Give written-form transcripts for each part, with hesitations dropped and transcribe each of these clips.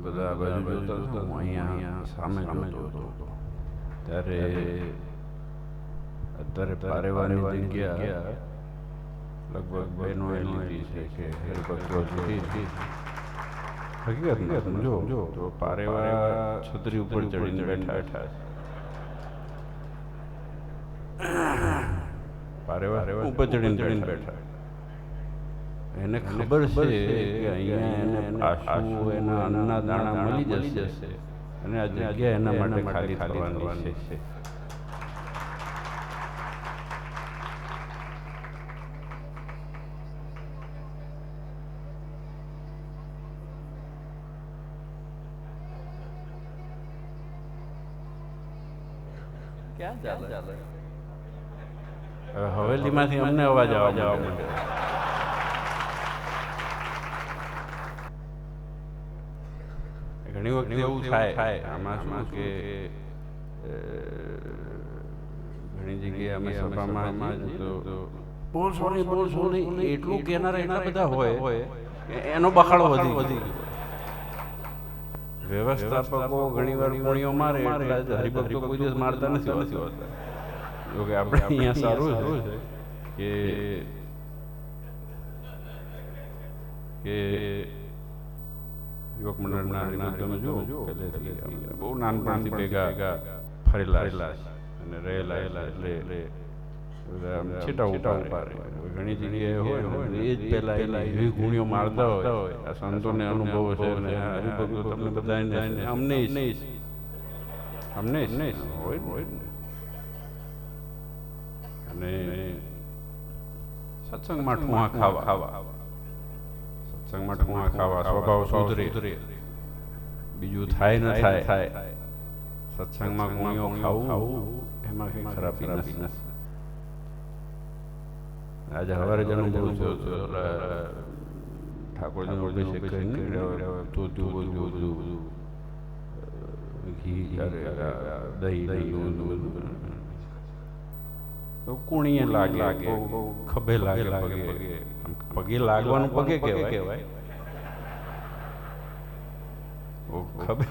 બધા આ બાજુ જોતા હતા, હું અહીંયા સામે જોતો હતો. ત્યારે અત્યારે પારેવાની જગ્યા લગભગ બહેનોએ લીધી છે કે હરિભક્તો લીધી. હકીકત સમજો તો પારેવા છત્રી ઉપર ચડીને બેઠા છે. પારેવા ઉપર ચડીને બેઠા. એને ખબર છે કે અહીંયા એને આશુ એના અન્નના દાણા મળી જશે અને આ જગ્યા એના માટે ખાલી થવાની છે. ક્યાં ચાલે? હવેલીમાંથી અમને અવાજ આવવા માંડ્યો. ઘણી વખત એવું થાય આમાં શું કે ઘણી જગ્યાએ અમે સભામાં બોલશો નહીં એટલું કહેનારા એટલા બધા હોય એનો બખાડો વધી ગયો. વ્યવસ્થાપકો ઘણી વાર કોણીઓ મારે એટલે હરિભક્તો કોઈ દિવસ મારતા નથી હોતા. જોકે આપણે અહીંયા સારું છે કે યુવક મંડળના હરિભક્તોને જો પહેલેથી બહુ નાનપણથી ભેગા ફરેલા અને રહેલા એટલે છેટા ઉપાડે. ઘણી જગ્યાએ હોય એ જ પહેલા એવી ગુણીઓ મારતા હોય. આ સંતોને અનુભવ છે અને હરિભક્તો તમને બધાને અમને હોય ને. અને સત્સંગમાં ઠુંવા ખાવા સ્વભાવ સુધરે. બીજું થાય ન થાય સત્સંગમાં ગુણીઓ ખાવું એમાં કંઈ ખરાબી નથી. આજે સવારે જ અનુભવ થયો ઠાકોરજીનો અભિષેક કરીને ઘી દહીં કુણીએ લાગે ખભે લાગે પગે લાગવાનું પગે કહેવાય. ખભે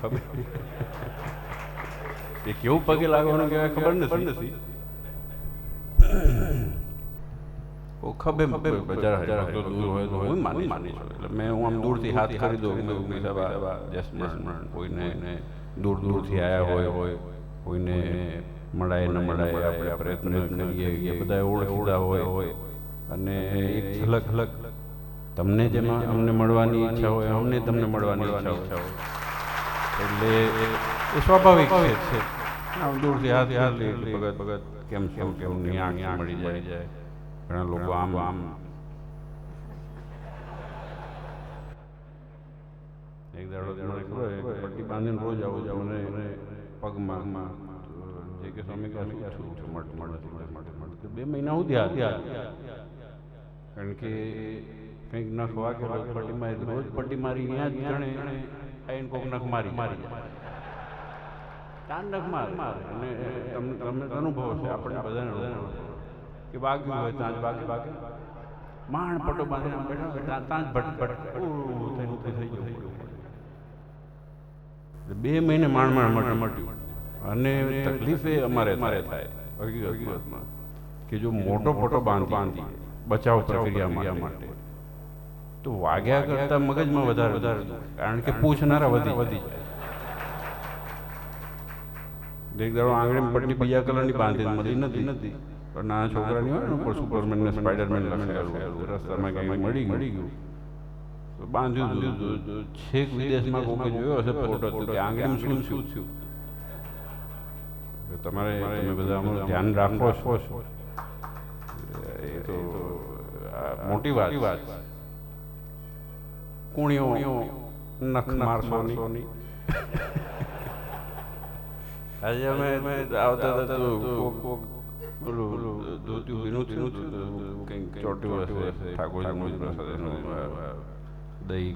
એ કેવું પગે લાગવાનું કહેવાય ખબર નથી. ખભે બજાર દૂર હોય તો હું માની છું. એટલે હું આમ દૂરથી હાથ કરી દઉં કોઈને દૂરથી આવ્યા હોય કોઈને મળાય ન મળાય આપણે પ્રયત્ન કરીએ બધા ઓળખીતા હોય અને એક ઝલક તમને જેમાં અમને મળવાની ઈચ્છા હોય અમને તમને મળવાની ઈચ્છા હોય એટલે એ સ્વાભાવિક છે. આમ દૂરથી હાથ ભગત કેમ નહીં આંખ મળી જાય. ઘણા લોકો આમ એક દાડો મને ખબર પટ્ટી બાંધીને રોજ આવું અને પગમાં જે કે સ્વામી મળે 2 મહિના સુધી કારણ કે કંઈક નખ વાગે પટ્ટી મારી રોજ પટ્ટી મારી ત્યાં જ ગણે આવીને કોઈક નખ મારી કાન નખ મારે અને તમને અનુભવ છે આપણે બધાને કે વાગ્યું હોય ત્યાં જ વાગે માણ પટો બાંધીને બેઠા ત્યાં જ ભટ થઈ ગયું. 2 મહિને માણ મટ્યું. અને તકલીફ એ અમારે થાય હકીકતમાં કે જો મોટો પટો બાંધી બચાવ પ્રક્રિયા માટે તો વાગ્યા કરતાં મગજમાં વધારે કારણ કે પૂછનારા વધી જાય. એક દાડો આંગળીમાં પટ્ટી બીજા કલરની બાંધી નથી પણ નાના છોકરાની હોય ને ઉપર સુપરમેન ને સ્પાઈડરમેન લખેલું રસ્તામાં કંઈ મળી ગયું તો બાંધ્યું. છેક વિદેશમાં કોકે જોયો હશે ફોટો કે આંગળીમાં શું થયું. તમે બધા અમારું ધ્યાન રાખો છો એ તો મોટી વાત. કુણીઓ નખ મારશો નહીં. આજે અમે આવતા હતા ઓલું ધોત્યું કંઈક ચોટ્યું હશે ઠાકોરજીનું દહીં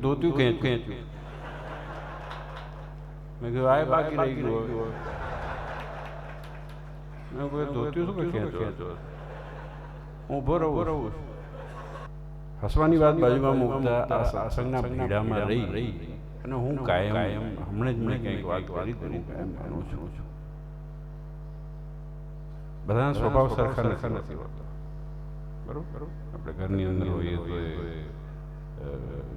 ધોત્યું ખેંચ્યું. મેં કીધું આ બાકી રહી ગયું. મેં કોઈ ધોત્યું શું કે ખેંચો હું ઊભો રહું. હસવાની વાત બાજુમાં મૂકતા આ સત્સંગના ભીડામાં રહી અને હું કાયમ હમણાં જ મેં કંઈક વાત કરી તો હું કાયમ માનું છું બધાના સ્વભાવ સરખા નથી હોતા બરોબર. આપણે ઘરની અંદર હોઈએ તો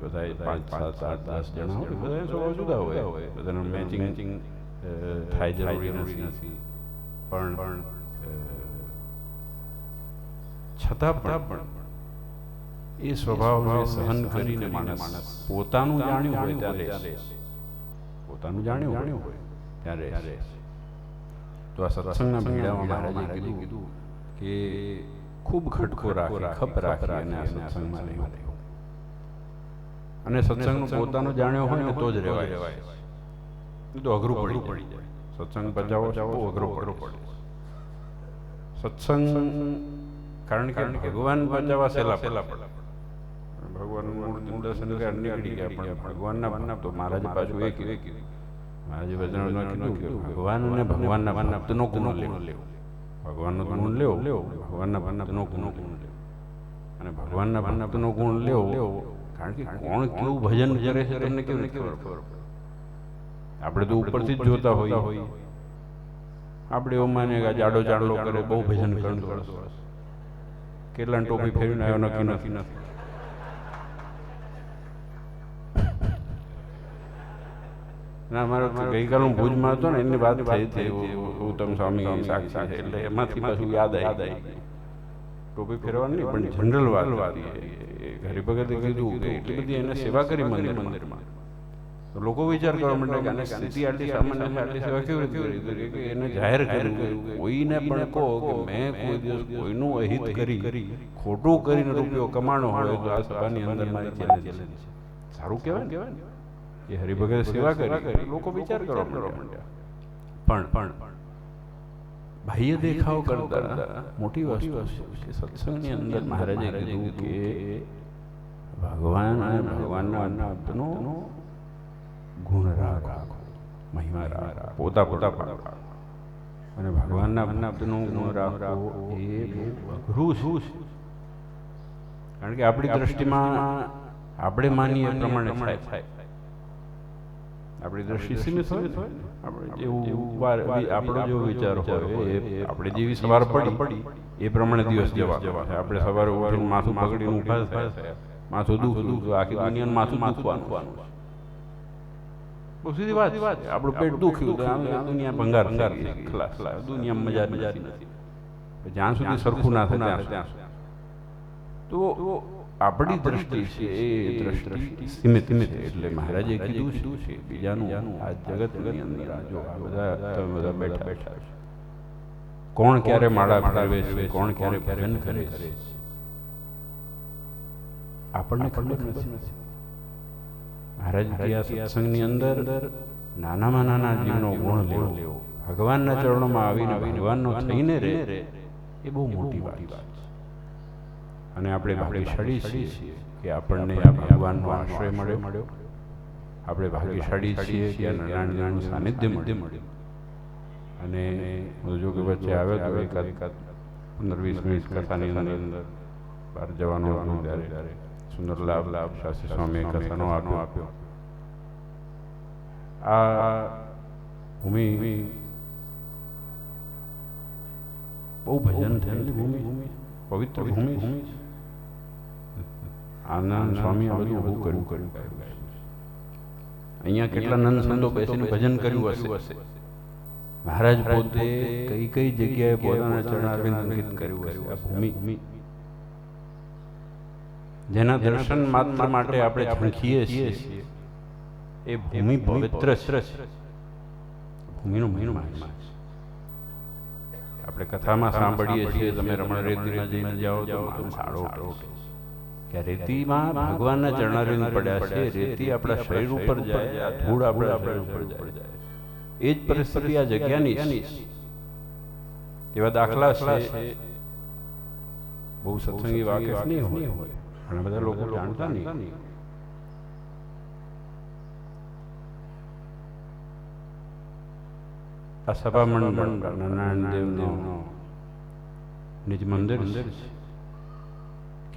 બધા 5, 7, 8, 10 જણા હોય બધા સ્વભાવ જુદા હોય બધાનું મેચિંગ થાય જરૂરી નથી પણ છતાં પણ એ સ્વભાવને સહન કરીને માણસ પોતાનું જાણ્યું હોય ત્યારે પોતાનું જાણ્યું હોય ત્યારે તો આ સત્સંગના ભેડામાં મહારાજે કીધું કે ખૂબ ખટકો રાખી ખપ રાખી અને આ સત્સંગમાં રહેવું અને સત્સંગનું પોતાનું જાણ્યો હોય ને તો જ રહેવાય. તો અઘરું પડી જાય. સત્સંગ બચાવો બહુ અઘરો પડે. સત્સંગ કારણ કે ભગવાન બચાવવા સહેલા પડે. ભગવાનનું દર્શન નીકળી ગયા પણ ભગવાનના તો મહારાજે પાછું એ કીધું મહારાજે વચનમાં કીધું કે ભગવાન અને ભગવાનના ભક્તનો ગુણ લેવો. ભગવાનનો ગુણ લેવો ભગવાનના ભક્તનો ગુણ લેવો અને ભગવાનના ભક્તનો ગુણ લેવો કારણ કે કોણ કેવું ભજન કરે છે તમને કેવી રીતે ખબર પડે. આપણે તો ઉપરથી જ જોતા હોઈએ આપણે એવું માને કે જાડો કરે બહુ ભજન કરતો કેટલા ટોપી ફેરવીને આવ્યો નક્કી નથી. ના મારો ગઈકાલ હું ભુજમાં હતો ને એની વાત થઈ હતી ઉત્તમ સ્વામી સાક્ષી છે એટલે એમાંથી પાછું યાદ આવી ટોપી ફેરવાની નહીં પણ જનરલ વાત હરિભગતે કીધું કે એટલી બધી એને સેવા કરી મંદિરમાં તો લોકો વિચાર કરવા માંડે કે આને સ્થિતિ આટલી સામાન્ય છે આટલી સેવા કેવી રીતે કરી કે એને જાહેર કર્યું કોઈને પણ કહો કે મેં કોઈ દિવસ કોઈનું અહિત કરી ખોટું કરીને રૂપિયો કમાણો હોય તો આ સભાની અંદર મારી ચેલેન્જ છે. સારું કહેવાય ને એ હરિભગતે સેવા કરી લોકો વિચાર કરવા માંડ્યા પણ બાહ્ય દેખાવ કરતા મોટી વસ્તુ છે સત્સંગની અંદર મહારાજે કીધું કે ભગવાન અને ભગવાનના ભક્તનો ગુણ રાખો મહિમા રાખો પોતા રાખો અને ભગવાનના ભક્તનો ગુણ રાખવો એ બહુ અઘરું છે કારણ કે આપણી દ્રષ્ટિમાં આપણે માનીએ પ્રમાણે થાય. આપણી દ્રષ્ટિ સીમિત હોય આપણે જેવું આપણો જેવો વિચાર હોય આપણે જેવી સવાર પડી એ પ્રમાણે દિવસ જવા આપણે સવારે ઉઠીને માથું પકડીને ઊભા થયા માથું દુખતું આખી દુનિયાનું માથું દુખવાનું બહુ સીધી વાત આપણું પેટ દુખ્યું તો દુનિયા ભંગાર ખલાસ દુનિયા મજા નથી જ્યાં સુધી સરખું ના થાય ત્યાં તો આપણી દ્રષ્ટિ છે એ દ્રષ્ટિ સીમિત એટલે મહારાજે કીધું શું છે બીજાનું આ જગતની અંદર જો આ બધા બેઠા કોણ ક્યારે માળા ફેરવે છે કોણ ક્યારે ભજન કરે છે આપણને ખબર નથી. મહારાજ કયા સત્સંગની અંદર નાનામાં નાના જીવનો ગુણ લેવો ભગવાનના ચરણોમાં આવીને ભગવાનનો થઈને રહે એ બહુ મોટી વાત છે અને આપણે ભાગ્યશાળી છીએ કે આપણને આ ભગવાનનો આશ્રય મળ્યો. આપણે ભાગ્યશાળી છીએ કે નારાયણનું સાનિધ્ય મળ્યું અને જો કે વચ્ચે આવ્યો તો એકાદ 15-20 મિનિટ કથાની અંદર બહાર જવાનો હતો ત્યારે સુંદર લાભ શાસ્ત્રી સ્વામીએ કથાનો આપ્યો. આ ભૂમિ બહુ ભજન થયેલી ભૂમિ પવિત્ર ભૂમિ છે. આનંદ સ્વામી આ બધું બહુ કર્યું અહીંયા કેટલા નંદ સંતો બેસીને ભજન કર્યું હશે. મહારાજ પોતે કઈ જગ્યાએ પોતાના ચરણારવિંદ અંકિત કર્યું હશે. આ ભૂમિ જેના દર્શન માત્ર માટે આપણે ઝંખીએ છીએ એ ભૂમિ પવિત્ર છે. ભૂમિનો મહિમા છે. આપણે કથામાં સાંભળીએ છીએ તમે રમણ રેતીમાં જઈને જાઓ તો સાડો કે રેતીમાં ભગવાનના ચરણારવિંદ પડ્યા છે. રેતી આપણા શરીર ઉપર જાય આ ધૂળ આપણા શરીર ઉપર જાય એ જ પરિસ્થિતિ આ જગ્યાની એવા દાખલા છે. બહુ સત્સંગી વાકેફ નહીં હોય ઘણા બધા લોકો જાણતા નહીં. આ સભા મંડળ નારાયણ દેવનો નિજ મંદિર છે.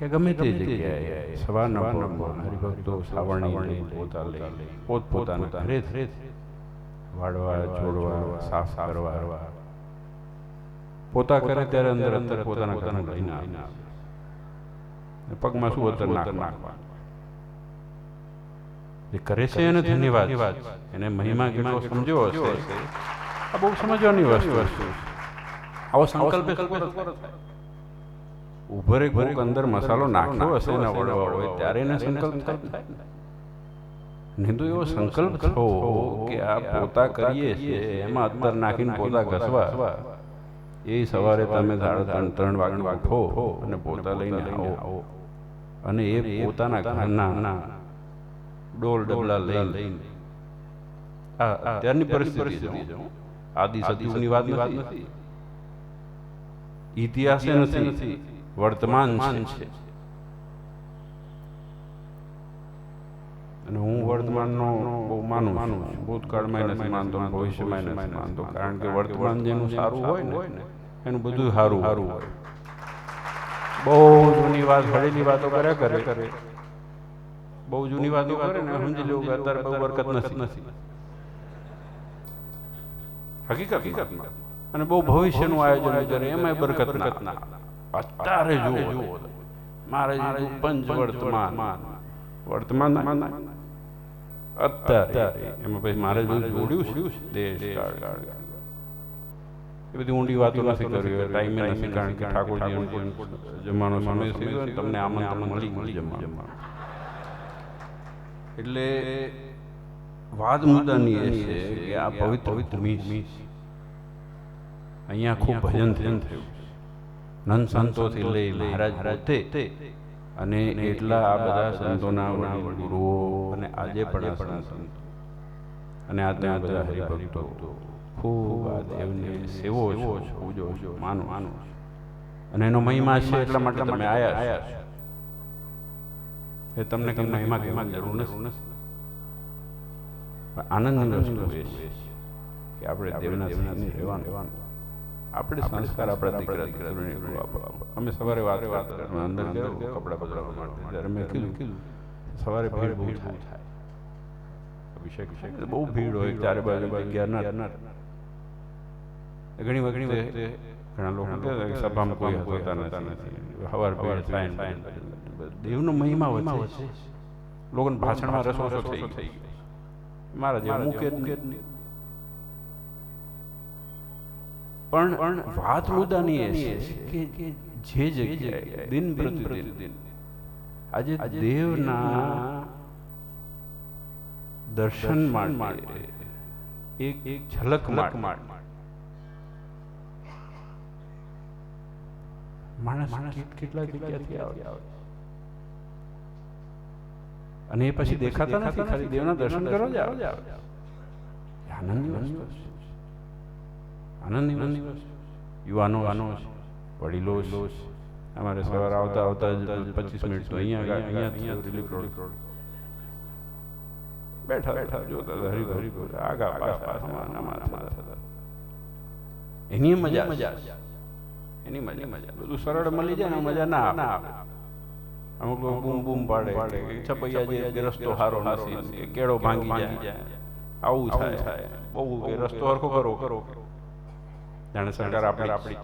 કે ગમે તે જગ્યાએ સવારના પરમાં હરિભક્તો સાવરણી લઈ પોતા લઈ પોતપોતાના ઘરે વાળવા છોડવા સાફ કરવા પોતા કરે ત્યારે અંદર પોતાના ઘરનું લઈને આવે પગમાં શું અત્તર નાખવા જે કરે છે એને ધન્યવાદ એને મહિમા કેટલો સમજ્યો હશે આ બહુ સમજવાની વસ્તુ આવો સંકલ્પ ઉભરે કોઈક અંદર મસાલો નાખ્યો હશે ને વળવા હોય ત્યારે એને સંકલ્પ થાય નહીં તો એવો સંકલ્પ થવો કે આ પોતા કરીએ છીએ એમાં અત્તર નાખીને પોતા ઘસવા એ સવારે તમે 3 વાગે ઉઠો અને પોતા લઈને આવો અને એ પોતાના ઘરના ડોલ ડબલા લઈને અત્યારની પરિસ્થિતિ છે આદિ સદીની વાત નથી ઇતિહાસ નથી વર્તમાન છે અને હું વર્તમાનનો બહુ માનું છું ભૂતકાળમાં નથી માનતો ભવિષ્યમાં નથી માનતો કારણ કે વર્તમાન જેનું સારું હોય ને એનું બધું સારું હોય બહુ જૂની વાત ભળેલી વાતો કર્યા કરે બહુ જૂની વાતો કરે ને સમજી લેવું કે અત્યારે બહુ બરકત નથી હકીકતમાં અને બહુ ભવિષ્યનું આયોજન કરે એમાં બરકત ના અત્યારે જુઓ મારે પંચ વર્તમાન અત્યારે એમાં પછી મારે જોડ્યું છે દેશ એ બધી ઊંડી વાતો નથી કરી ટાઈમે નથી કારણ કે ઠાકોરજી જમવાનો સમય થઈ ગયો તમને આમંત્રણ મળી જમવાનું એટલે વાત મુદ્દાની એ છે કે આ પવિત્ર ભૂમિ અહીંયા ખૂબ ભજન થયું નંદ સંતોથી લઈ મહારાજ પોતે અને એટલા આ બધા સંતોના ગુરુઓ અને આજે પણ સંતો અને આજના બધા હરિભક્તો ખૂબ આ દેવને સેવો છો પૂજો છો માનો અને એનો મહિમા છે એટલા માટે તમે આયા છો એ તમને કંઈ મહિમા જરૂર નથી આનંદની વસ્તુ એ છે કે આપણે દેવના સ્થાને રહેવાનું આપણે સંસ્કાર આપણા દીકરા દીકરીને અમે સવારે વાત અંદર ગયો કપડાં બદલાવવા માટે ત્યારે મેં કીધું સવારે ભીડ બહુ થાય અભિષેક બહુ ભીડ હોય ચારે બાજુ જગ્યા ઘણી વખત ઘણા લોકો સભામાં કોઈ હોતા નથી સવાર ભીડ થાય દેવનો મહિમા હોય છે લોકોને ભાષણમાં રસો થઈ ગઈ મારા જેવું મૂકે જ નહીં પણ વાત મુદ્દાની એ છે કે જે જગ્યાએ દિન પ્રતિદિન આજે દેવના દર્શન માટે એક ઝલક માણસ કેટલા જગ્યાથી આવે અને એ પછી દેખાતા નથી ખાલી દેવના દર્શન કરો જ આવે આનંદની વસ્તુ છે આનંદની વસ્તુ યુવાનો વડીલો અમારે સવારે આવતા 25 મિનિટ તો અહીંયા રિલીફ રોડ બેઠા જોતા હરી આગા પાછા એની મજા બધું સરળ મળી જાય ને મજા ના આવે અમુક લોકો બૂમ પાડે છપૈયા જે રસ્તો સારો નથી કે કેળો ભાંગી જાય આવું થાય બહુ કે રસ્તો હરખો કરો જાણે સરકાર આપણી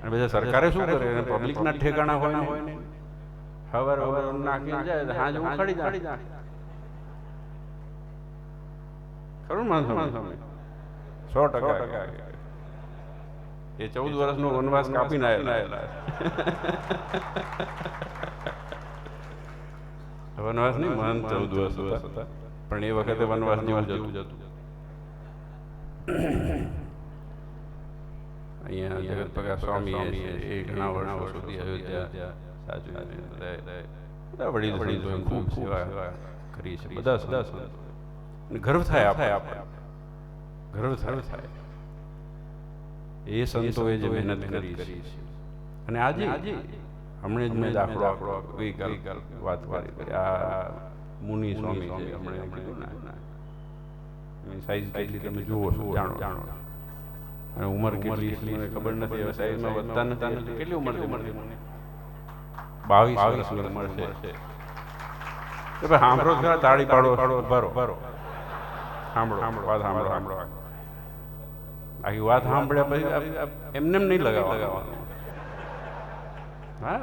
અને બધા સરકારે શું કરે પબ્લિકના ઠેકાણા હોય ને હવાર નાખીને જાય હાજ ઉખાડી જાય ખરું માનસો 100% એ 14 વર્ષનો વનવાસ કાપીને આવેલા વનવાસ નહીં મહંત 14 વર્ષ હતા પણ એ વખતે વનવાસ જેવું જતું અહીંયા જગત પગાર સ્વામી એ ઘણા વર્ષો સુધી અયોધ્યા સાચું બધા વડીલ ખૂબ સેવા કરી છે બધા ગર્વ થાય આપણે ગર્વ થાય એ સંતોએ જે મહેનત કરી છે અને આજે હમણે જ મેં દાખલો ગઈકાલ વાત કરી આ મુનિ સ્વામી છે હમણે કીધું ને સાઈઝ કેટલી તમે જુઓ છો જાણો અને ઉંમર કેટલી છે મને ખબર નથી, હવે સાઈઝમાં વધતા નથી. કેટલી ઉંમર છે મને? 22 વર્ષની ઉંમર છે. તો ભાઈ સાંભળો ખરા, તાળી પાડો, ભરો સાંભળો, વાત સાંભળો. આખી વાત સાંભળ્યા પછી એમને નહીં લગાવવાનું. હા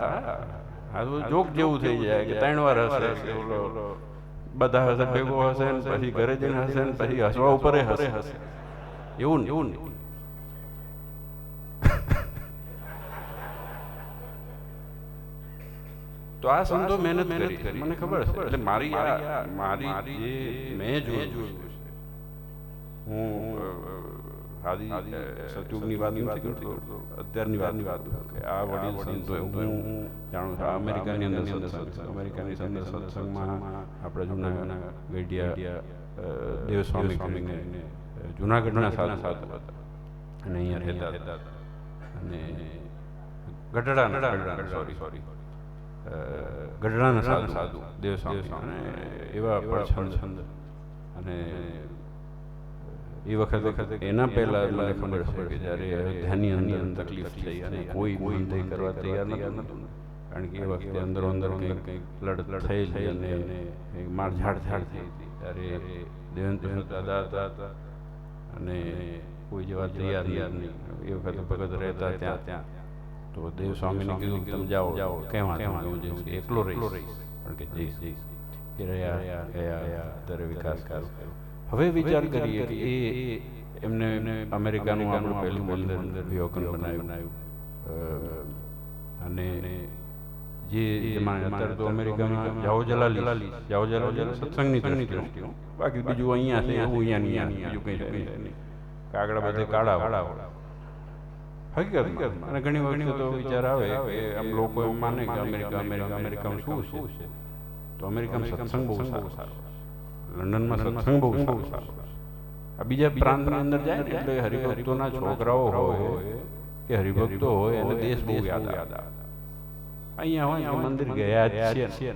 હા, તો જોક જેવું થઈ જાય કે 3 વાર હશે, બધા હશે, ભેગો હશે ને પછી ઘરે જઈને હશે ને પછી હસવા ઉપર હશે. એવું નહીં. તો આ સંતો મહેનત કરી, મને ખબર છે. એટલે મારી જે મેં જોયું, હું આદિ સતયુગની વાત નથી કરતો, અત્યારની વાત કે આ વડીલ સંતો હું જાણું છું. અમેરિકાની અંદર સત્સંગમાં આપણે જૂના ગઢિયા દેવસ્વામી કરીને જુનાગઢના સાધુ હતા અને અહીંયા રહેતા હતા. અને ગઢડાના સોરી ગઢડાના સાધુ દેવસ્વામી અને એવા છંદ. અને એ વખતે એના પહેલાં મને ખબર છે કે જ્યારે અયોધ્યાની અંદર તકલીફ થઈ અને કોઈ બંધ કરવા તૈયાર નહોતું, કારણ કે એ વખતે અંદરો કંઈક લડત થઈ અને મારઝાડ થઈ હતી. ત્યારે દેવેન્દ્ર દાદા હતા અને કોઈ જવા તૈયાર નહીં. એ વખતે ભગત રહેતા ત્યાં. તો દેવસ્વામીને કીધું તમે જાઓ, કહેવા હું જઈશ, એકલો રહીશ, પણ કે જઈશ. એ રહ્યા ગયા, ત્યારે વિકાસ કર્યો. હવે વિચાર કરીએ કે એમને અમેરિકાનું આપણું પહેલું મંદિર વિવેકન બનાવ્યું. અને જે અત્યારે તો અમેરિકામાં જાઓ જલાલી સત્સંગની દ્રષ્ટિઓ, બાકી બીજું અહીંયા છે એવું અહીંયા બીજું કંઈ છે નહીં. કાગડા બધે કાળા હકીકત. અને ઘણી વખત તો વિચાર આવે કે આમ લોકો એમ માને કે અમેરિકામાં શું છે, તો અમેરિકામાં સત્સંગ બહુ સારો, લંડનમાં સત્સંગ બહુ સારો. આ બીજા પ્રાંતની અંદર જાય ને એટલે હરિભક્તોના છોકરાઓ હોય કે હરિભક્તો હોય એને દેશ બહુ યાદ આવે. અહીંયા હોય કે મંદિર ગયા જ છે,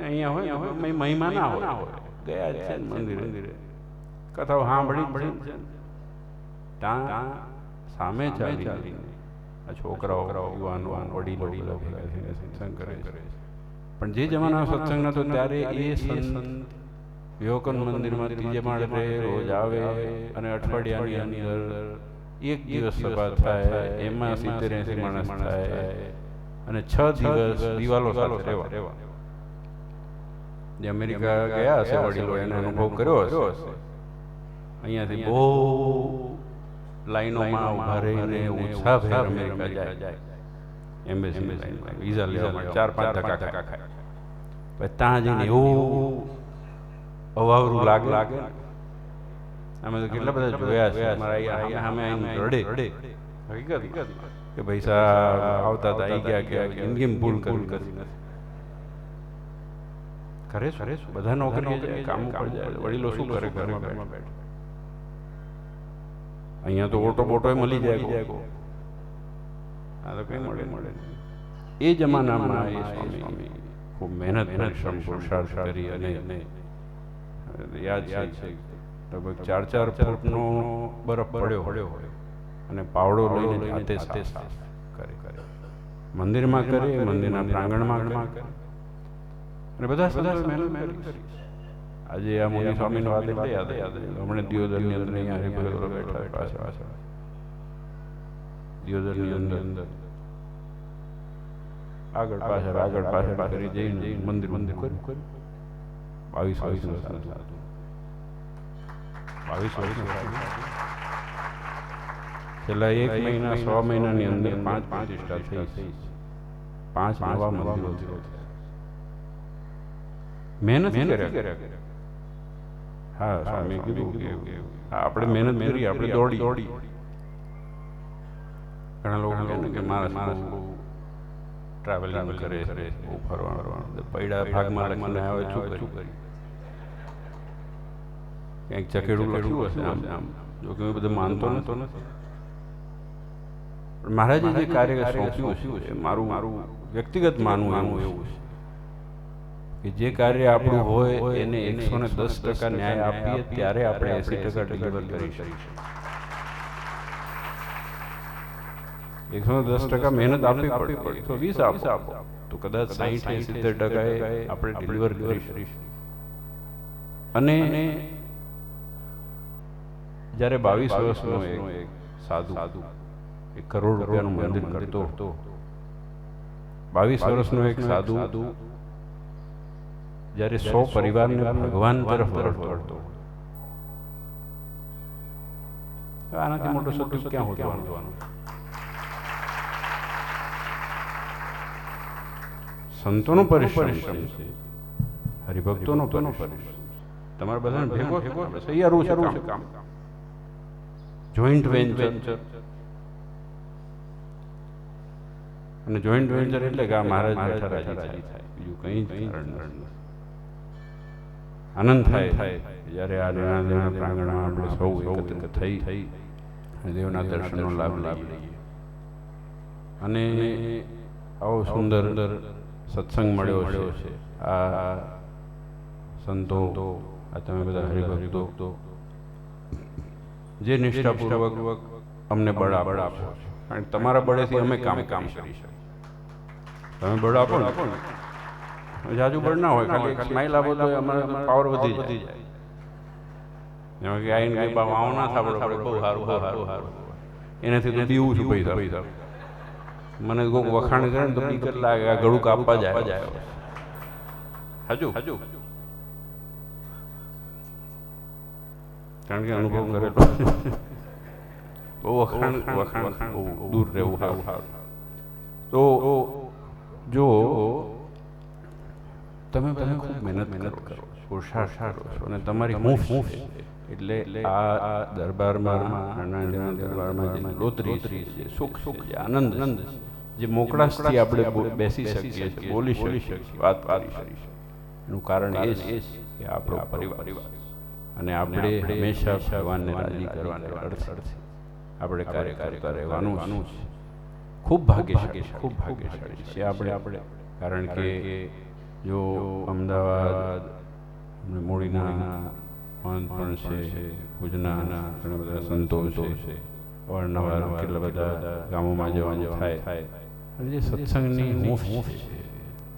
અહીંયા હોય મહિમા ના હોય, ગયા જ છે મંદિરે, કથાઓ સાંભળી છે. ત્યાં સામે ચાલી આ છોકરાઓ યુવાનો વડીલો સત્સંગ કરે છે. પણ જે જમાનામાં સત્સંગ નતો ત્યારે એ સંત વિવેકન મંદિરમાં ત્રીજે માળે રોજ આવે અને અઠવાડિયાની અંદર એક દિવસ સભા થાય, એમાં 70-80 માણસ થાય અને 6 દિવસ દિવાલો સાથે રહેવા. જે અમેરિકા ગયા હશે વડીલો એને અનુભવ કર્યો હશે. અહીંયાથી બહુ લાઈનોમાં ઉભા રહીને ઉત્સાહભેર અમેરિકા જાય, એમ્બેસી વિઝા લેવા માટે 4-5 ધક્કા ખાય. પછી ત્યાં જઈને એવું અવાવરું લાગે. અમે તો કેટલા બધા જોયા છે, અમારા અમે રડે. હકીકત કે ભાઈ સાહેબ આવતા હતા, આવી ગયા જિંદગીમાં ભૂલ કરી કરે છે. બધા નોકરી જાય, કામ ઉપર જાય, વડીલો શું કરે ઘરમાં બેઠા. અહીંયા તો ઓટો બોટો મળી જાય. આ તો કંઈ મળે. એ જમાનામાં એ સ્વામી ખૂબ મહેનત પરિશ્રમ પુરુષાર્થ કરી અને યાદ છે લગભગ 4-4 ફૂટનો બરફ પડ્યો અને પાવડો લઈને જાતે સાફ કરે. મંદિરમાં કરે, મંદિરના પ્રાંગણમાં કરે અને બધા સંતો મહેનત કરી. આજે આ મુનિ સ્વામીનો વાત એટલે યાદ હમણાં દિયોદરની અંદર અહીંયા હરિભગતો બેઠા પાછળ દિયોદરની અંદર આગળ પાછળ કરી જઈને મંદિર કર્યું. 22 વર્ષ છેલ્લા 1 મહિના 6 મહિનાની અંદર 5 પ્રતિષ્ઠા થઈ, 5 નવા મંદિરો મહેનત કર્યા. હા, સ્વામી કીધું કે આપણે મહેનત કરી, આપણે દોડી. ઘણા લોકો કહે કે માણસ ટ્રાવેલિંગ કરે, બહુ ફરવાનું, પૈડા ભાગમાં લખીને આવે, શું કર્યું? ક્યાંક ચકેડું લખ્યું હશે આમ. જો કે બધું માનતો નથી. મહારાજે જે કાર્ય સોંપ્યું છે, મારું વ્યક્તિગત માનવું એવું છે કે જે કાર્ય આપણું હોય એને 110% ન્યાય આપીએ ત્યારે આપણે 80% ડિલિવર કરી શકીશું. 110% મહેનત આપવી પડે, 120 આપો તો કદાચ 60-70% આપણે ડિલિવર કરી શકીશું. અને જ્યારે 22 વર્ષનો એક સાધુ 1 કરોડ રૂપિયાનું મંદિર કરતો હતો, 22 વર્ષનો એક સાધુ જ્યારે 100 પરિવારને ભગવાન તરફ વળતો, આનાથી મોટો સદુપયોગ ક્યાં હોવાનો? સંતોનો પરિશ્રમ છે, હરિભક્તોનો પરિશ્રમ, તમારે બધાને ભેગો તૈયારું છે કામ, જોઈન્ટ વેન્ચર. અને જોઈન્ટ વેન્ચર એટલે કે આ મહારાજ બેઠા રાજી થાય, બીજું કંઈ આનંદ થાય જ્યારે આ દેવના પ્રાંગણમાં આપણે સૌ એકત્રિત થઈ દેવના દર્શનનો લાભ લઈએ. અને આવો સુંદર સત્સંગ મળ્યો છે. આ સંતો, આ તમે બધા હરિભક્તો જે નિષ્ઠાપૂર્વક અમને બળ આપો, કારણ કે તમારા બળેથી અમે કામ કરી શકીએ. તમે બળ આપો ને, જાજુ બળ ના હોય, ખાલી એક સ્માઇલ આપો તો અમારે પાવર વધી જાય. એમાં કે આવીને કંઈ આવું ના થાપડો, બહુ સારું એનાથી તો બીવું છું પૈસા. મને કોઈક વખાણ કરે ને તો બીક લાગે, આ ગળું કાપવા જાય. હજુ કારણ કે અનુભવ કરેલો, બહુ વખાણ દૂર રહેવું સારું. તો જો તમે ખૂબ મહેનત કરો, પુરુષાર્થ કરો છો અને તમારી હૂંફ એટલે આ દરબારમાં જે લોતરી છે, સુખ છે, આનંદ જે મોકળાશથી આપણે બેસી શકીએ છીએ, બોલી શકીએ, વાત કરી શકીએ, એનું કારણ એ છે કે આપણો પરિવાર અને આપણે હંમેશા ભગવાનને રાજી કરવાના અર્થે આપણે કાર્ય કરતા રહેવાનું છે. ખૂબ ભાગ્યશાળી છે આપણે, કારણ કે જો અમદાવાદ મૂળીના મહંત પણ છે, ભુજના ઘણા બધા સંતો છે, અવારનવાર કેટલા બધા ગામોમાં જવાનું થાય. અને જે સત્સંગની હૂંફ છે,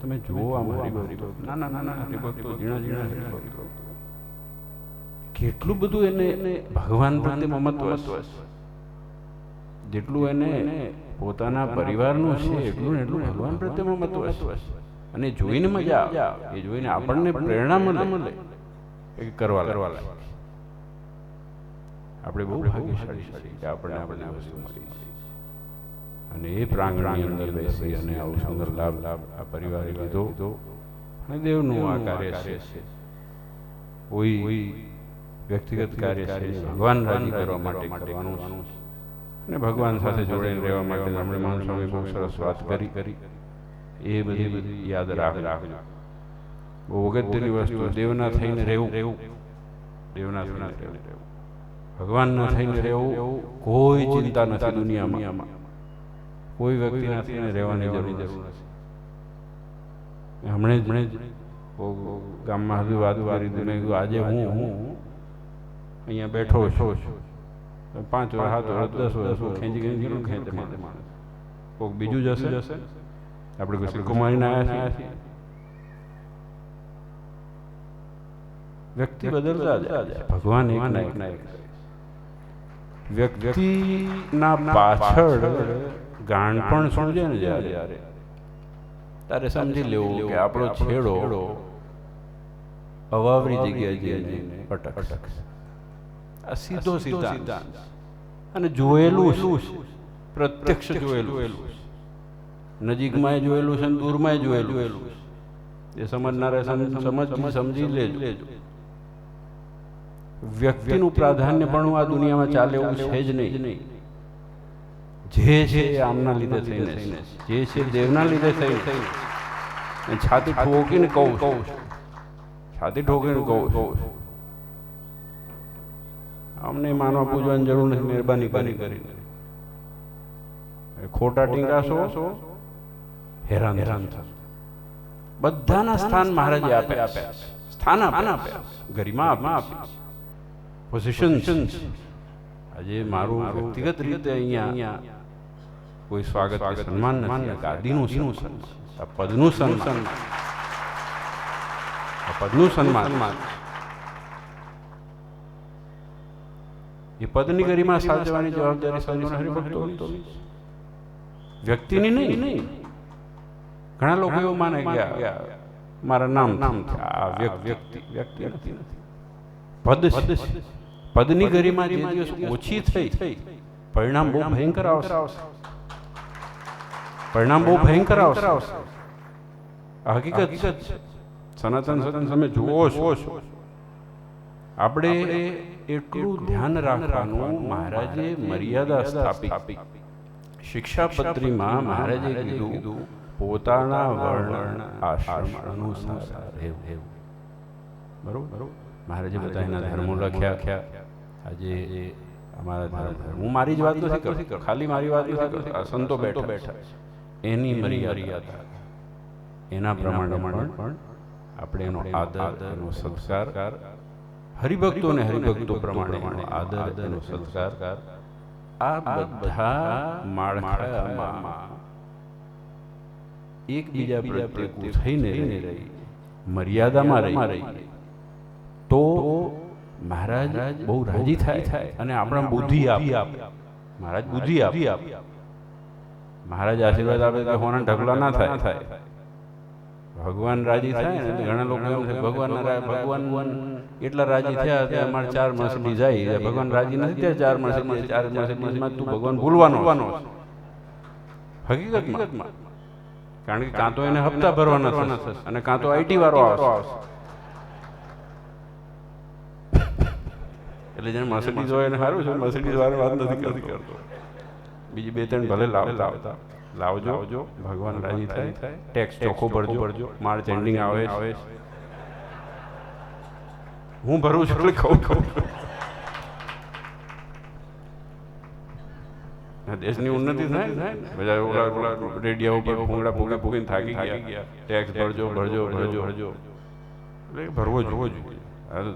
તમે જુઓ આમ હરિભક્તો, નાના હરિભક્તો, ઝીણા હરિભક્તો, કેટલું બધું એને ભગવાન પ્રત્યે મમત્વ છે. જેટલું એને પોતાના પરિવારનું છે એટલું ભગવાન પ્રત્યે મમત્વ છે. અને જોઈને મજા આવે, એ જોઈને આપણને પ્રેરણા મળે એ કરવા લાગે. આપણે બહુ ભાગ્યશાળી છીએ કે આપણને આ વસ્તુ મળી છે. અને એ પ્રાંગણની અંદર બેસી અને આવો સુંદર લાભ આ પરિવારે લીધો. અને દેવનું આ કાર્ય છે, કોઈ વ્યક્તિગત કાર્ય છે, ભગવાન રાજી કરવા માટે કરવાનું છે. અને ભગવાન સાથે જોડાઈને રહેવા માટે આપણે મહાન સ્વામી બહુ સરસ વાત કરી, એ બધી યાદ રાખજો. બહુ અગત્યની વસ્તુ, દેવના થઈને રહેવું, ભગવાનના થઈને રહેવું. કોઈ ચિંતા નથી દુનિયામાં, કોઈ વ્યક્તિના થઈને રહેવાની જરૂર નથી. હમણે જ ગામમાં હજુ વાત કરી હતી, આજે હું અહીંયા બેઠો છું, 5 વર્ષ 7 વર્ષ 10 વર્ષ ખેંચે માણસ, કોઈક બીજું જશે. આપણે કોઈ સિક્કો મારીને આવ્યા છીએ. વ્યક્તિ બદલતા જાય, ભગવાન એક ના એક. વ્યક્તિના પાછળ ગાણપણ સમજે ને જ્યારે, તારે સમજી લેવું કે આપણો છેડો અવાવરી જગ્યાએ જઈને અટકશે. આ સીધો સિદ્ધાંત અને જોયેલું છે, પ્રત્યક્ષ જોયેલું છે, નજીકમાં જોયેલું છે, દૂરમાં જોયેલું છે. એ સમજનારે સમજી લેજો. વ્યક્તિનું પ્રાધાન્ય પણ આ દુનિયામાં ચાલે એવું છે જ નહીં. જે છે એ આમના લીધે થઈને, જે છે દેવના લીધે થઈને. છાતી ઠોકીને કહું છું, અમને માનવા પૂજવાની જરૂર નથી, મહેરબાની કરીને. ખોટા ટીંગાશો, હેરાન થશો. બધાના સ્થાન મહારાજે આપ્યા છે, સ્થાન આપ્યા, ગરિમા આપી, પોઝિશન. આજે મારું વ્યક્તિગત રીતે અહીંયા કોઈ સ્વાગત કે સન્માન નથી, ગાદીનું સન્માન, આ પદનું સન્માન, આ પદનું સન્માન. એ પદની ગરિમા સાચવવાની જવાબદારી સર્વના હરિભક્તોની, વ્યક્તિની નહીં. ઘણા લોકો એવું માને કે મારા નામ આ વ્યક્તિ નથી. પદ પદની ગરિમા જે દિવસ ઓછી થઈ, પરિણામ બહુ ભયંકર આવશે. આ હકીકત સનાતન તમે જુઓ છો. આપણે એટલું ધ્યાન રાખવાનું, મહારાજે મર્યાદા સ્થાપી. શિક્ષાપત્રીમાં મહારાજે કીધું પોતાના વર્ણ આશ્રમ અનુસાર રહેવું. બરોબર. મહારાજે બધા એના ધર્મો લખ્યા. આજે અમારા ધર્મ, હું મારી જ વાત નથી કરતો, ખાલી મારી વાત નથી કરતો. સંતો બેઠા એની મર્યાદા, એના પ્રમાણે પણ આપણે એનો આદર, એનો સત્કાર, હરિભક્તોને હરિભક્તો પ્રમાણે આદર, એનો સત્કાર, આ બધા માળખામાં એકબીજા પ્રત્યે થઈને રહી, મર્યાદામાં રહી, તો મહારાજ બહુ રાજી થાય અને આપણા બુદ્ધિ આપે. મહારાજ બુદ્ધિ આપે. મહારાજ આશીર્વાદ આપે કે હોના ઢગલા ના થાય. ભગવાન રાજી થાય ને, ઘણા લોકો એમ છે ભગવાન એટલા રાજી થયા કે અમારે 4 મર્સિડીઝ જાય, ભગવાન રાજી નથી થયા 4 મર્સિડીઝમાં તું ભગવાન ભૂલવાનો. હકીકતમાં કારણ કે કાં તો એને હપ્તા ભરવાના થશે અને કાં તો IT વાળો આવશે. એટલે જેને મર્સિડીઝ હોય એને સારું છે, મર્સિડીઝ વાળો વાત નથી કરતો. બીજી 2-3 ભલે લાવજો, ભગવાન રાજી થાય. ટેક્સ ચોખ્ખો ભરજો. માર્ચ એન્ડિંગ આવે, હું ભરું છું એટલે કહું. દેશની ઉન્નતિ થાય ને. બધા ઓલા રેડિયા ઉપર ભૂંગળા ફૂગીને થાકી ગયા. ટેક્સ ભરજો. એટલે ભરવો જોઈએ.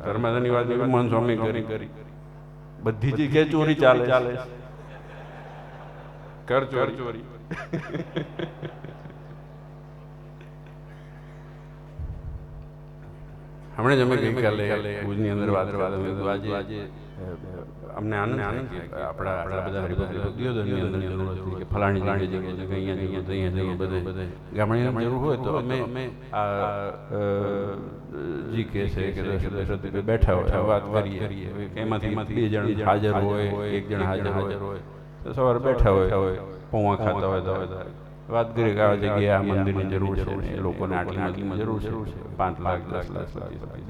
ધર્માદાની વાત મન સ્વામી કરી બધી જગ્યાએ ચોરી ચાલે. કર ચોરી. હમણાં જ અમે ગઈકાલે ભુજની અંદર વાત આજે અમને આનંદ આપણા બધા હરિભક્તોની અંદર જરૂર હતી કે ફલાણી જગ્યાએ અહીંયા બધે ગામડાની જરૂર હોય તો અમે આ જી કે છે કે દશરથ બેઠા હોય વાત કરીએ. એમાંથી 2 જણ હાજર હોય, 1 જણ હાજર હોય, સવારે બેઠા હોય, પૌવા ખાતા હોય તો વાત કરીએ કે આ જગ્યાએ આ મંદિરની જરૂર છે, એ લોકોને આટલી જરૂર છે, 5 લાખ 10 લાખ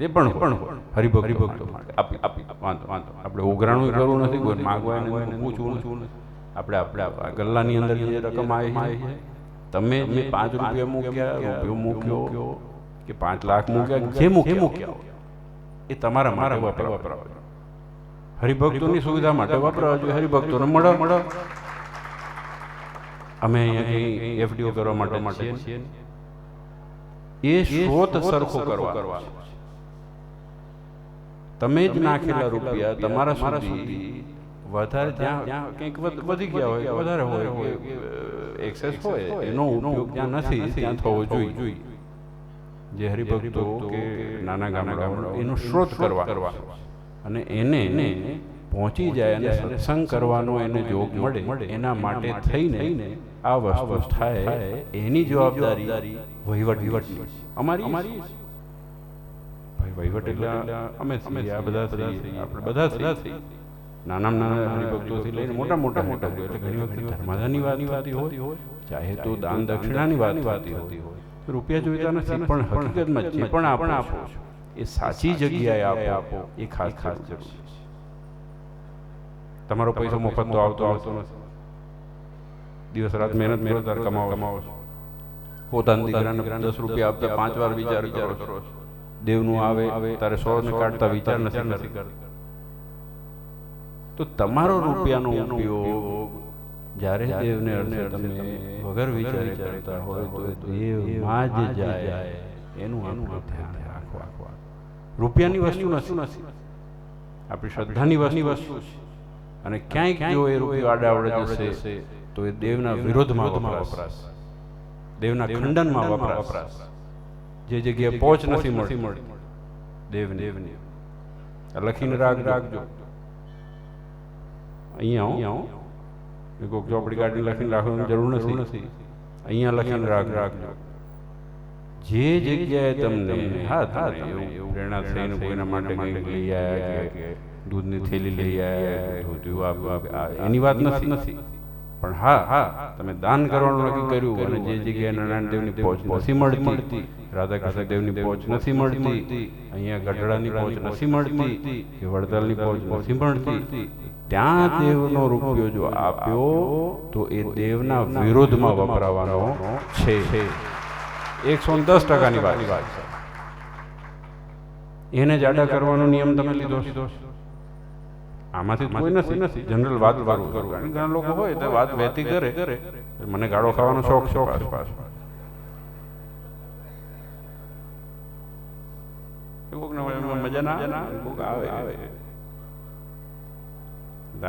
જે પણ હરિભક્તો માટે આપી વાંધો. આપણે ઉઘરાણું કરવું નથી, કોઈ માગવા પૂછવું નથી. આપણે ગલ્લાની અંદર જે રકમ આવી છે, તમે જે 5 રૂપિયા મૂક્યો કે 5 લાખ મૂક્યા, જે મૂક્યા એ તમારા માટે વપરાવા, હરિભક્તોની સુવિધા માટે વપરાવા જોઈએ. હરિભક્તોને મળે. અમે અહીંયા FDO કરવા માટે છીએ. એ સ્ત્રોત સરખો કરવા. તમે જ નાખેલા રૂપિયા તમારા સુધી વધારે ત્યાં કંઈક વધી ગયા હોય, વધારે હોય, એક્સેસ હોય, એનો ઉપયોગ ત્યાં નથી, ત્યાં થવો જોઈએ. જે હરિભક્તો કે નાના ગામડા એનો સ્ત્રોત કરવા અને એને પહોંચી જાય અને સત્સંગ કરવાનો એને જોગ મળે, એના માટે થઈને આ વસ્તુ થાય. એની જવાબદારી વહીવટ અમારી. વહીવટ એટલે અમે આ બધા આપણે બધા નાના હરિભક્તોથી લઈને મોટા એટલે ઘણી વખત ધર્માદાની વાત હોય, ચાહે તો દાન દક્ષિણાની વાત હોય, રૂપિયા જોઈતા નથી, પણ હકીકતમાં જે પણ આપો એ સાચી જગ્યાએ આપો. એ ખાસ જરૂર છે. તમારો પૈસો મફત તો આવતો નથી. દિવસ રાત મહેનત કમાવો. પોતાના દીકરાને 10 રૂપિયા આપતા 5 વાર વિચાર કરો. દેવનું આવે તારે 100 ને કાઢતા વિચાર નથી કરતા. તો તમારો રૂપિયાનો ઉપયોગ જ્યારે દેવને અર્થે તમે વગર વિચારે કરતા હોય તો દેવમાં જ જાય એનું આપણું ધ્યાન રાખવા. રૂપિયાની વસ્તુ નથી, આપણી શ્રદ્ધાની વસ્તુ છે. અને ક્યાંક જો એ રૂપિયો આડાવડે જશે તો એ દેવના વિરોધમાં વપરાશ, દેવના ખંડનમાં વપરાશ. જે જગ્યાએ પહોંચ નથી મળી દેવની લખીને રાખજો. અહીંયા કોઈક ચોપડી કાઢીને લખીને રાખવાની જરૂર નથી, અહીંયા લખીને રાખજો. જે જગ્યાએ તમને એવું પ્રેરણા થઈને કોઈના માટે કંઈક લઈ આવ્યા કે દૂધની થેલી લઈ આવ્યા, એની વાત નથી. પણ હા તમે દાન કરવાનું નક્કી કર્યું અને જે જગ્યાએ નારાયણ દેવની પહોંચ નથી મળતી, રાધાકૃષ્ણ દેવની પહોંચ નથી મળતી, અહીંયા ગઢડાની પહોંચ નથી મળતી, કે વડતાલની પહોંચ નથી મળતી, ત્યાં દેવનો રૂપિયો જો આપ્યો તો એ દેવના વિરોધમાં વપરાવાનો છે. 110%ની વાત છે. એને જાડા કરવાનો નિયમ તમે લીધો છે. આમાંથી કોઈ નથી જનરલ વાત કરું. કારણ ઘણા લોકો હોય તો વાત વહેતી કરે, મને ગાળો ખાવાનો શોખ પાછો. મજા ના આવે.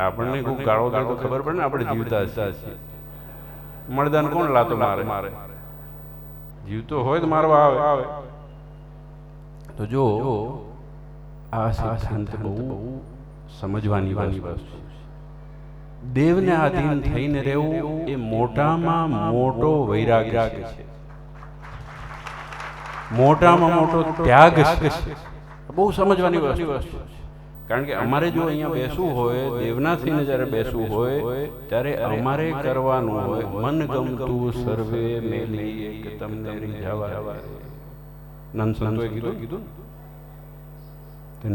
આપણને કોઈ ગાળો દે તો ખબર પડે ને આપણે જીવતા છીએ. મળદાન કોણ લાતો મારે? જીવતો હોય તો મારવા આવે. તો જો આ સિદ્ધાંત બહુ સમજવાની વસ્તુ. દેવને આધીન થઈને રહેવું એ મોટામાં મોટો વૈરાગ્ય છે, મોટામાં મોટો ત્યાગ છે. બહુ સમજવાની વસ્તુ છે. કારણ કે અમારે જો અહીંયા બેસવું હોય, દેવના થઈને જ્યારે બેસવું હોય ત્યારે અમારે કરવાનું હોય મન ગમતું સર્વે મેલી કે તમને રીઝાવા. નંદ સંતોએ કીધું,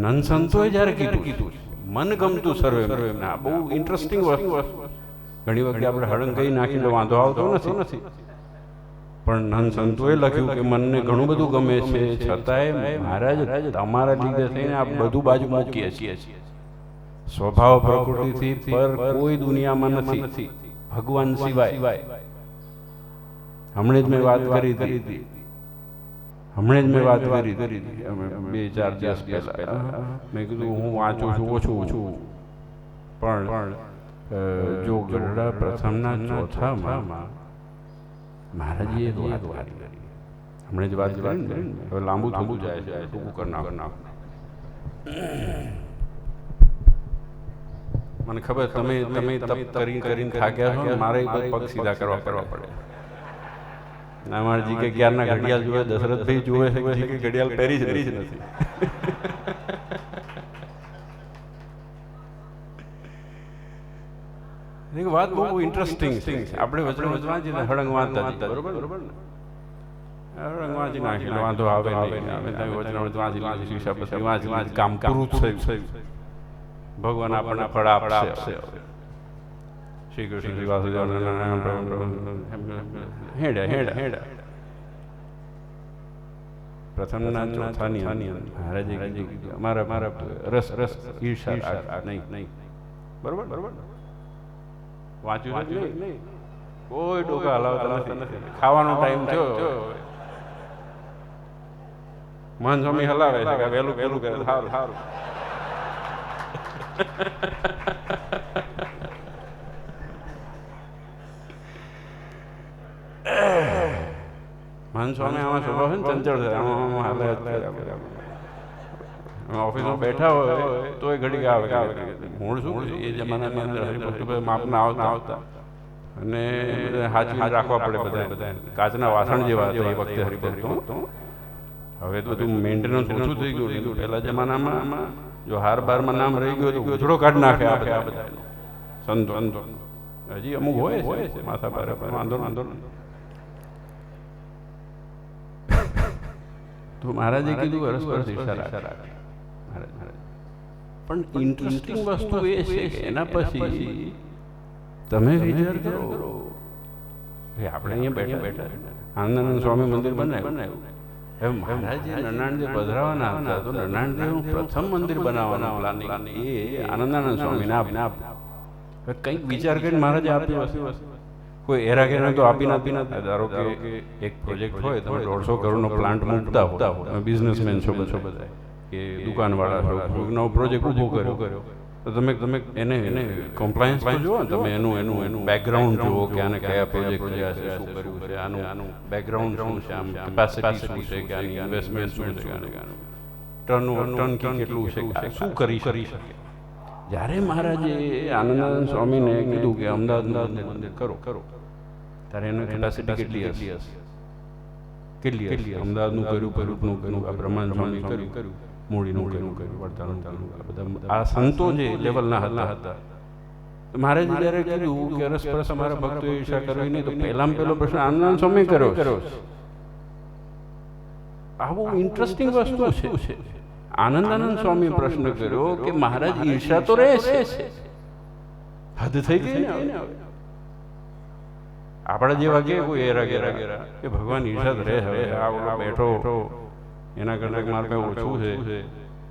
નંદ સંતોએ જ્યારે કીધું મન ગમતું સર્વે. બહુ ઇન્ટરેસ્ટિંગ વસ્તુ. ઘણી વખત આપણે હળંગ કહી નાખીને વાંધો આવતો નથી, પણ નંદ સંતોએ લખ્યું કે મનને ઘણું બધું ગમે છે, છતાંય મહારાજ તમારા લીધે થઈને આ બધું બાજુ મૂકીએ છીએ. સ્વભાવ પ્રકૃતિથી પર કોઈ દુનિયામાં નથી ભગવાન સિવાય. હમણાં જ મેં વાત કરી હતી 2-4 દિવસ પહેલા. મેં કીધું હું વાંચું છું ઓછું, પણ જો ગઢડા પ્રથમના ચોથામાં મહારાજે એક વાત કરી. હમણાં જ વાત કરી, હવે લાંબુ જાય છે, ટૂંકું કરી નાખ. મને ખબર તમે તપ કરીને થાક્યા છો, મારે પગ સીધા કરવા પડે. નામાજી કે ક્યારના ઘડિયાળ જોવે, દશરથભાઈ જોવે છે કે ઘડિયાળ પહેરી જ નથી. વાત બહુ ઇન્ટરેસ્ટિંગ છે. આપણે વચન વાંચીને હળંગ વાંચતા હતા, બરોબર ને? હળંગ વાંચી નાખીને વાંધો આવે નહીં. વચન વાંચી કામ પૂરું થયું. ભગવાન આપણને ફળ આપશે. શ્રી કૃષ્ણ શ્રી વાસુદેવ હેડા પ્રથમના ચોથાની મહારાજે કીધું મારા રસ ઈર્ષા નહીં. બરોબર વાંચ્યું નહીં, કોઈ ડોકા હલાવતા નથી. ખાવાનો ટાઈમ થયો, મન સ્વામી હલાવે છે, વહેલું કરે સારું. મન સ્વામી આમાં સ્વભાવ છે ને ચંચળ છે, ઓફિસમાં બેઠા હોય તો એ ઘડી આવે મૂળ શું એ જમાનાની અંદર હરિભક્તભાઈ માપના આવતા અને હાચવી રાખવા પડે બધા. કાચના વાસણ જેવા હતા એ વખતે હરિભક્તો. હવે તો બધું મેન્ટેનન્સ ઓછું થઈ ગયું. પહેલા જમાનામાં જો હાર બારમાં નામ રહી ગયું તો ગુજરો કાઢ નાખે આ બધા સંતો. હજી અમુક હોય છે માથા ભારે, વાંધો. તો મહારાજે કીધું પરસ્પર ઈર્ષા રાખ. પણ ઇન્ટરેસ્ટિંગ વસ્તુ એ છે કે એના પછી તમે વિચાર કરો કે આપણે અહીંયા બેઠા આનંદાનંદ સ્વામી મંદિર બનાવ્યું. હવે મહારાજે નરનાણદેવ પધરાવાના હતા તો નરનાણદેવનું પ્રથમ મંદિર બનાવવાના પ્લાનિંગ એ આનંદાનંદ સ્વામીને આપ્યું. કંઈક વિચાર કરીને મહારાજે આપ્યું હશે. કોઈ એરા ઘેરા તો આપી ના ધારો કે એક પ્રોજેક્ટ હોય, તમે 150 કરોડનો પ્લાન્ટ મૂકતા હો, તમે બિઝનેસમેન છો બધા કે દુકાનવાળા છો, નવો પ્રોજેક્ટ ઊભો કર્યો તો તમે એને કમ્પ્લાયન્સ તો જુઓ ને, તમે એનું બેકગ્રાઉન્ડ જુઓ કે આને કયા પ્રોજેક્ટ કર્યા છે, શું કર્યું છે, આનું બેકગ્રાઉન્ડ શું છે, આમ કેપેસિટી શું છે, કે આની ઇન્વેસ્ટમેન્ટ શું છે, ટર્ન કેટલું છે, શું કરી શકે. જ્યારે મહારાજે આનંદાનંદ સ્વામીને કીધું કે અમદાવાદનું મંદિર કરો, ત્યારે એની કેપેસિટી કેટલી હશે? અમદાવાદનું કર્યું, ભરૂચનું કર્યું, આ બ્રહ્માંડ સ્વામી કર્યું, મૂળીનું કર્યું, વડતાલનું કર્યું, આ બધા આ સંતો જે લેવલના હતા. મહારાજે જ્યારે કીધું કે રસપ્રસ અમારા ભક્તો ઈર્ષા કરવી નહીં, તો પહેલામાં પહેલો પ્રશ્ન આનંદાનંદ સ્વામી કર્યો. આ બહુ ઇન્ટરેસ્ટિંગ વસ્તુ છે. આનંદાનંદ સ્વામી પ્રશ્ન કર્યો કે મહારાજ ઈર્ષા તો રહે છે, હદ થઈ ગઈ ને. આપણા જેવા કે કોઈ એરા ગેરા કે ભગવાન ઈર્ષા રહે, હવે આ બેઠો એના કરતાં મારે કંઈ ઓછું છે,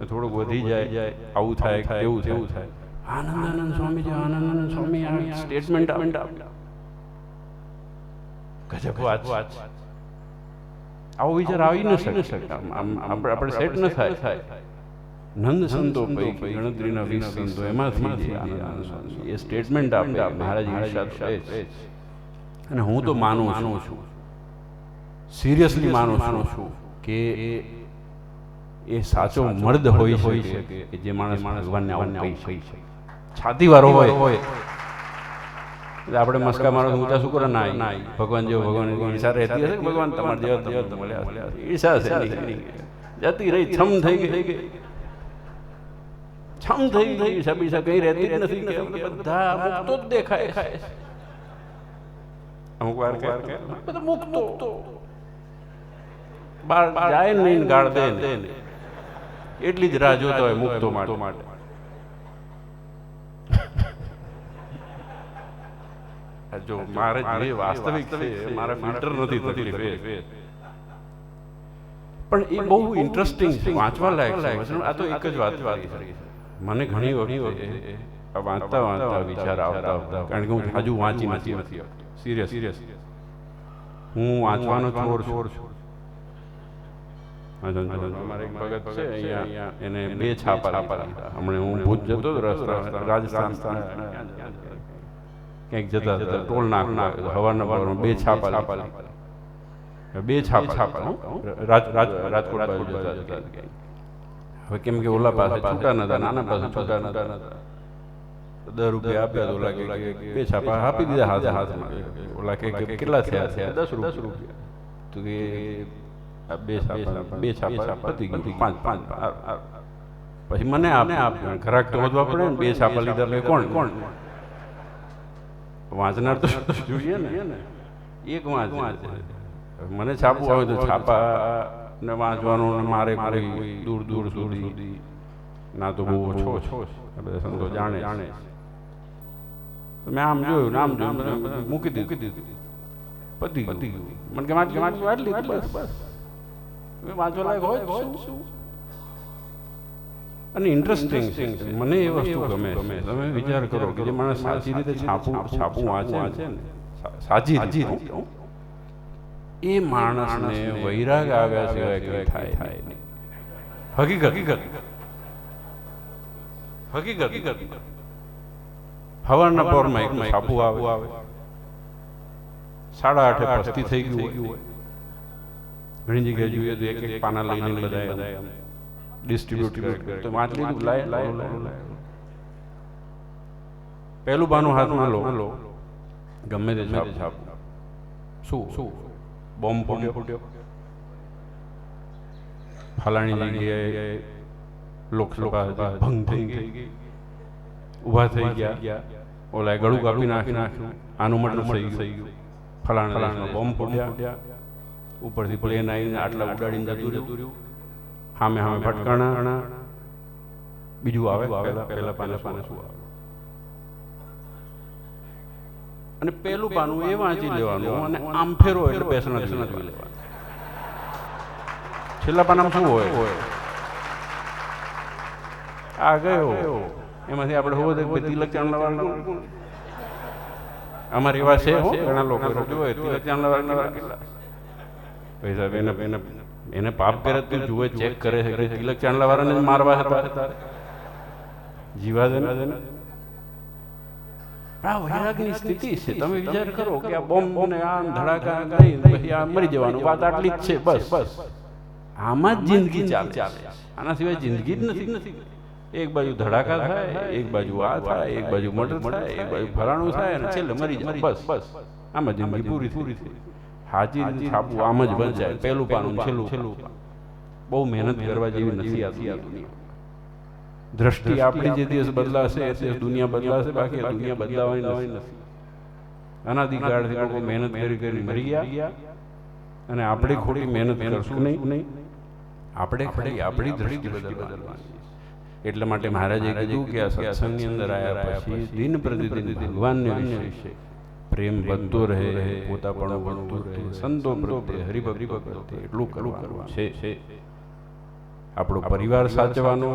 થોડુંક વધી જાય, આવું થાય, એવું થાય. આનંદાનંદ સ્વામી આ સ્ટેટમેન્ટ ગજબ વાત. આવો વિચાર આવી ન શકે, આપણે સેટ ન થાય. નંદ સંતો પૈકી ગણતરીના 20 સંતો એમાંથી એ સ્ટેટમેન્ટ આપે મહારાજ ઈર્ષા છે. અને હું તો માનું છું, સિરિયસલી માનું છું કે એ સાચો મર્દ હોઈ શકે કે જે માણસ ભગવાનને આવું કહી શકે. છાતીવાળો હોય આપણે મસ્કા મારો ઊંચા શું કરે ના ભગવાન જેવો, ભગવાન ઈર્ષા રહેતી હશે કે ભગવાન તમારા જેવા મળ્યા, ઈર્ષા છે જતી રહી, છમ થઈ ગઈ, ઈર્ષા બીર્ષા કઈ રહેતી જ નથી કે બધા મુક્તો જ દેખાય. અમુક વાર બધા મુક્તો બહાર જાય નહીં, ગાળ દે ને, એટલી જ રાહ જોતા હોય મુક્તો માટે. જો મારે જે વાસ્તવિક છે, મારા ફિલ્ટર નથી તકલીફ, પણ એ બહુ ઇન્ટરેસ્ટિંગ છે, વાંચવા લાયક છે. આ તો એક જ વાત કરી, મને ઘણી વખત વાંચતા વિચાર આવતા, કારણ કે હું હજુ વાંચી નથી. સિરિયસ હું વાંચવાનો ચોર છું. અમારે એક ભગત છે અહીંયા, એને 2 છાપા લીધા. હમણાં હું ભૂજ જતો રાજસ્થાન ક્યાંક જતા ટોલ નાખ હવાના 2 છાપા લીધા. 2 છાપા રાજકોટ બાજુ જતા. હવે કેમ કે ઓલા પાસે છૂટા નતા, નાના પાસે છૂટા નતા, 10 રૂપિયા આપ્યા તો ઓલા કે 2 છાપા આપી દીધા હાથમાં. ઓલા કે કેટલા થયા? 10 રૂપિયા. તો કે 2 છાપા પતી ગયું, 5. પછી મને આપ્યું, ઘરાક તો વધવા પડે ને, 2 છાપા લીધા એટલે કોણ વાંચનાર તો જોઈએ ને, એક વાંચે. મને છાપવું હોય તો છાપા ને વાંચવાનું, મારે દૂર સુધી ના તો બહુ ઓછો બધા સંતો જાણે. મેં આમ જોયું મૂકી દીધું, પતી ગયું. મને કે વાંચલી બસ વાંચવા લાયક હોય શું. અને ઇન્ટરેસ્ટિંગ છે, મને એ વસ્તુ ગમે. તમે વિચાર કરો કે જે માણસ સાચી રીતે છાપું વાંચે ને, સાચી એ માણસને વૈરાગ આવ્યા સિવાય કંઈ થાય નહીં. હકીકત હવારના પોરમાં એક છાપું આવે, 8:30 પસ્તી થઈ ગયું હોય. ઘણી જગ્યાએ જોઈએ તો એક પાના લઈને બધા ડિસ્ટ્રીબ્યુટ કરે. તો વાંચ લીધું, લાય. પહેલું બાનું હાથમાં લો, ગમે તે છાપ, શું બોમ્બ ફૂટ્યો, ફલાણી જગ્યાએ લોકસભા ભંગ થઈ ગઈ, ઊભા થઈ ગયા, ઓલા ગળું કાપી નાખ્યું, આનું મર્ડર થઈ ગયું, ફલાણા બોમ્બ ફૂટ્યા, ઉપરથી પ્લેન આવીને આટલા ઉડાડીને જતું રહ્યું, સામે ભટકાણા. બીજું આવે પહેલા પાને શું આવે, અને પેલું પાનું એ વાંચી લેવાનું, અને આમ ફેરો એટલે બેસણા જોઈ લેવાનું. છેલ્લા પાનામાં શું હોય, આ ગયો, એમાંથી આપણે હોવો તિલક ચાંદલા વાળું અમારે એવા છે હો ઘણા લોકો જોવે તિલક ચાંદલા કેટલા ભાઈ સાહેબ એને પાપ કરે તું જુએ ચેક કરે છે કે તિલક ચાંદલા વાળાને મારવા હતા જીવા દે આ વૈરાગની સ્થિતિ છે. તમે વિચાર કરો કે આ બોમ્બ ને આમ ધડાકા કરી પછી આ મરી જવાનું વાત આટલી જ છે બસ આમાં જ જિંદગી ચાલે આના સિવાય જિંદગી જ નથી. એક બાજુ ધડાકા થાય, એક બાજુ આ થાય, એક બાજુ મર્ડર થાય, એક બાજુ ફલાણું થાય અને છેલ્લે મરી જાય બસ આમાં જિંદગી પૂરી થઈ. હાજી છાપવું આમ જ વંચાય, પહેલું પાનું છેલ્લું પાનું. બહુ મહેનત કરવા જેવી નથી આ દુનિયા. દ્રષ્ટિ આપણી જે દિવસ બદલાશે એ દિવસ દુનિયા બદલાશે, બાકી આ દુનિયા બદલાવાની નથી. અનાદિકાળથી લોકો મહેનત કરી મરી ગયા અને આપણે ખોટી મહેનત કરશું નહીં. આપણે આપણી દ્રષ્ટિ બદલવાની. એટલા માટે મહારાજે કીધું કે આ સત્સંગની અંદર આવ્યા પછી દિન પ્રતિદિન ભગવાનને વિશે પ્રેમ વધતો રહે, પોતાપણું વધતું રહે, સંતો પ્રત્યે હરિભક્તિ પ્રત્યે એટલું કરવાનું છે. આપણો પરિવાર સાચવાનો,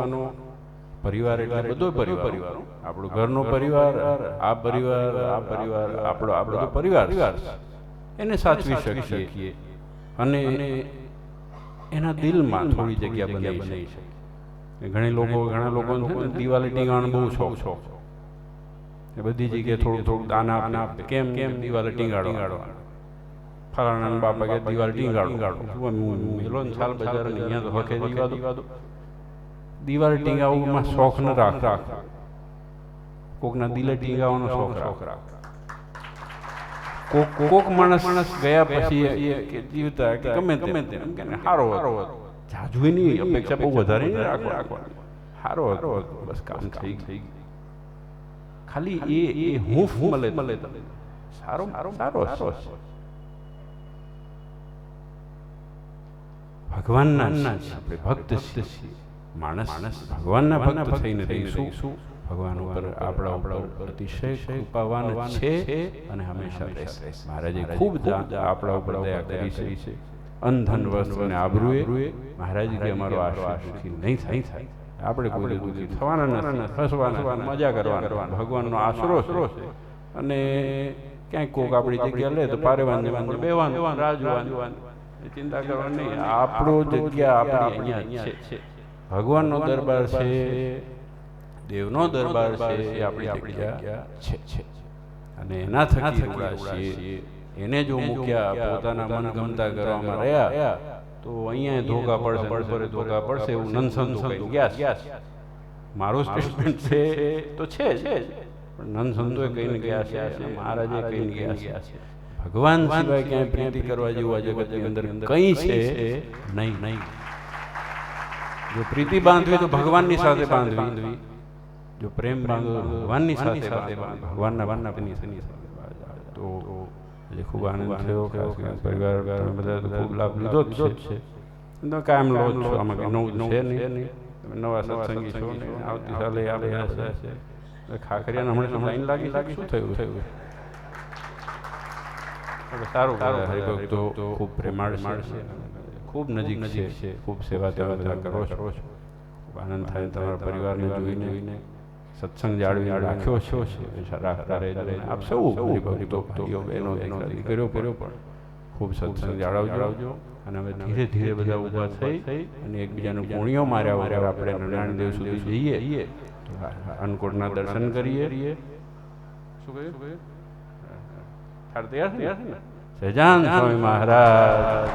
પરિવાર એટલે બધો પરિવાર, આપણો ઘરનો પરિવાર, આ પરિવાર આપણો બધો પરિવાર એને સાચવી શકીએ અને એના દિલમાં થોડી જગ્યા બનાવી શકીએ. ઘણા લોકો દિવાળી ટીંગાણો બહુ શોખ, એ બધી જગ્યાએ થોડું દાન આપે. કેમ દિવાળી ટીંગાડો, ફલાણા બાપા કે દિવાળી ટીંગાડો મેલો ને છાલ બજાર અહીંયા તો હકે દીવા દો. દિવાળી ટીંગાવવામાં શોખ ન રાખ, કોકના દિલે ટીંગાવાનો શોખ રાખ. કોક માણસ ગયા પછી કે જીવતા કે ગમે તેમ કે સારો જાજુ નહીં, અપેક્ષા બહુ વધારે નહીં રાખવાની. સારો હતો બસ કામ થઈ ગયું. ખાલી એ હૂંફ મળે તમને સારો. ભગવાનના આપણે ભક્ત છીએ. માણસ ભગવાનના ભક્ત થઈને રહીશું. ભગવાન ઉપર આપણા ઉપર અતિશય કૃપાવાન છે અને હંમેશા રહેશે. મહારાજે ખૂબ આપણા ઉપર દયા કરી છે. અંધન વસ્ત્ર અને આબરૂએ મહારાજ કે અમારો આશરો સુખી નહીં થાય. આપણે કોઈ દુઃખી થવાના નથી, હસવાના, મજા કરવાના. ભગવાનનો આશરો છે અને ક્યાંક કોક આપણી જગ્યા લે તો પારેવાનું બેવાનું, રાહ જોવાનું, ચિંતા કરવાની નહીં. આપણો જગ્યા આપણી અહીંયા છે. ભગવાનનો દરબાર છે, દેવનો દરબાર છે, એ આપણી જગ્યા છે અને એના થકી ઉડાશીએ. એને જો મૂક્યા પોતાના મનગમતા કરવામાં રહ્યા તો અહીંયા ધોકા પડશે, ધોકા પડશે એવું નનસંતો ગયા. મારું સ્ટેટમેન્ટ છે તો છે પણ નનસંતોએ કહીને ગયા છે, મહારાજે કહીને ગયા છે. ભગવાન સિવાય ક્યાંય પ્રીતિ કરવા જેવું આ જગતની અંદર કંઈ છે નહીં. જો પ્રીતિ બાંધવી તો ભગવાનની સાથે બાંધવી, જો પ્રેમ બાંધવો તો ભગવાનની સાથે ભગવાનના તો ખૂબ આનંદ થયો. પરિવાર બધા ખૂબ લાભ લીધો જ છે. કાયમ લો છો, આમાં નવું છે નહીં. નવા સત્સંગી છો ને આવતીકાલે આવે છે. ખાખરિયાને હમણાં લાઈન લાગી શું થયું? સારું, હરિભક્તો ખૂબ પ્રેમાળ છે, ખૂબ નજીક છે, ખૂબ સેવા તમે બધા કરો છો. આનંદ થાય તમારા પરિવારને જોઈને. સત્સંગ જાળવી રાખ્યો છો રાખતા રહેજો. આપ સૌ હરિભક્તો ભાઈઓ બહેનો દીકરીઓ પણ ખૂબ સત્સંગ જાળવજો અને હવે ધીરે ધીરે બધા ઊભા થઈ અને એકબીજાનું પુણ્યો માર્યા વગર આપણે નારાયણ દેવ સુધી જઈએ તો અન્નકૂટના દર્શન કરીએ. શું કહ્યું? તૈયાર છે ને? સહજાનંદ સ્વામી મહારાજ